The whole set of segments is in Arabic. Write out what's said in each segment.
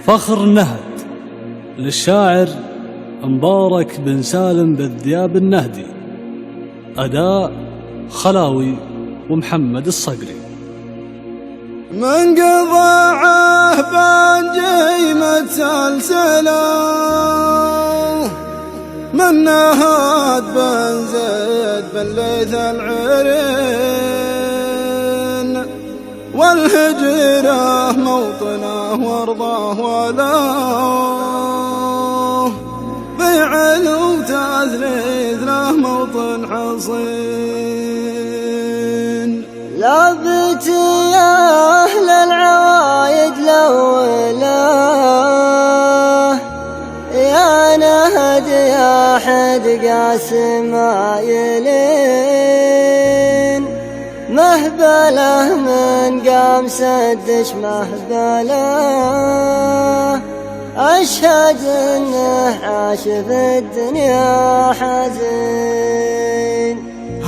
فخر نهد للشاعر مبارك بن سالم بالذياب النهدي. أداء خلاوي ومحمد الصقري. من قضاعه بنجيمة سلسلة، من نهاد بن زيد بن ليث العرين، والهجرة موطنه وارضاه ولاه، في علو تثليث له موطن حصين. لابت يا أهل العوايد لولا، يا نهد يا حد قاسم عايلين، مهبله من قام سدش مهبله، أشهد إنه عاش في الدنيا حزين.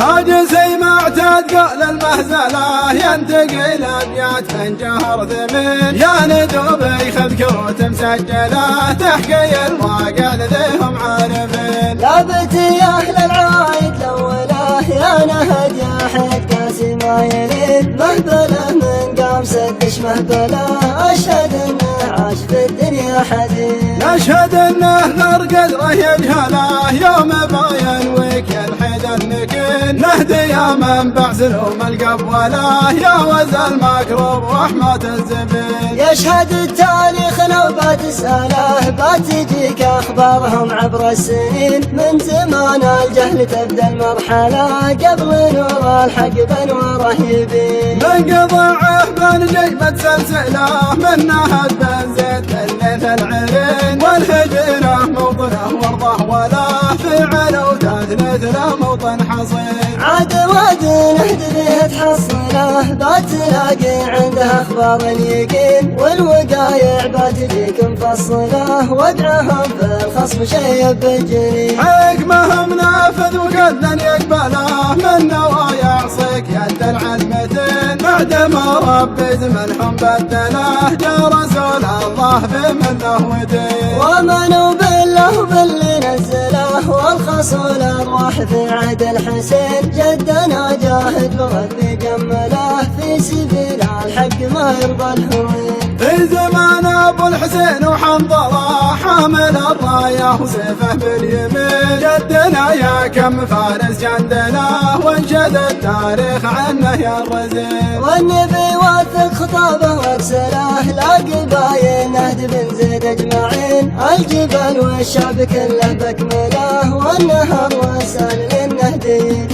هاجسي ما اعتاد قال المهزلة، ينتقل أبيات من جهر ثمين، يا ندوبي خذ كروت مسجلة، تحكي الواقع لذيهم عارفين. لابت يا أهل العوايد الأولى، يا نهد يا حد قاسم عايلين، مهبله من قام سدش مهبله، أشهد إنه عاش في الدنيا حزين. أشهد إنه نار قدره يجهله، يوم باين ويك الحيد النكين، نهدي يا منبع سلوم القبولة، يا وزا المكروب ورحمة الزبين. يشهد التاريخ لو بتسأله، بتجيك أخبارهم عبر السنين، من زمان الجهل تبدأ المرحلة، قبل نور الحق بنوره يبين. من قضاعه بن جيمة سلسلة، من نهد بن زيد بن ليث العرين، والهجرة موطنه وارضاه ولا، في علو تثليث له موطن حصين. عاد واد نهد به تحصله، بتلاقي عنده أخبار اليقين، والوقايع بتجيك مفصله، وقعهم في الخصم شيب بالجنين. حكمهم نافذ وقد يقبله، من نوايا يعصيك يد العلمتين، بعد ما ربي زمنهم بدله، جاء رسول الله بمنه ودين. وامنوا بالله باللي نزله، والخصول الروح في عهد الحسين، جدنا جاهد بربي كمله، في سبيل الحق ما يرضى الهوين. في زمان ابو الحسين وحنظله، حامل الرايه وسيفه باليمين، جدنا يا كم فارس جندنا، وانشد التاريخ عنه يا الرزين. والنبي واثق خطابه وارسله، لا قبايل نهد بن زيد اجمعين، الجبل والشعب كله بكمله، والنهر وسال للنهديين.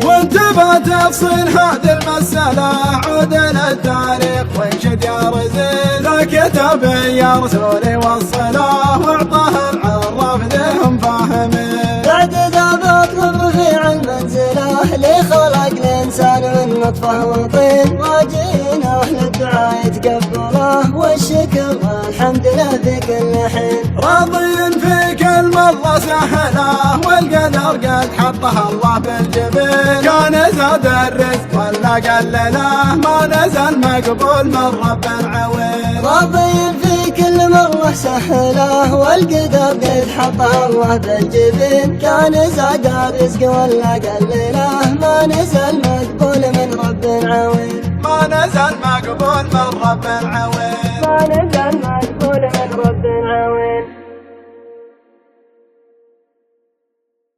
وانت بتفصيل هذه المسألة، عود للتاريخ وانشد يا رزين، ذا كتب يا رسولي وصله، واعطاه العراف ذيهم فاهمين. بعد ذا بطلب رفيع المنزله، لخلق الانسان من نطفه وطين، واجينا اهل الدعاء يتقبله، والشكر والحمد له في كل حين. راضين في كلمة الله سهله، والقدر قد حطها الله بالجبين، كان زاد الرزق ولا قلله، ما نزل مقبول من رب العوين. راضين في كل مرة سهله، والقدر قد حطها الله بالجبين، كان زاد الرزق ولا قلله، ما نزل مقبول من رب العوين. ما نزل مقبول من رب العوين.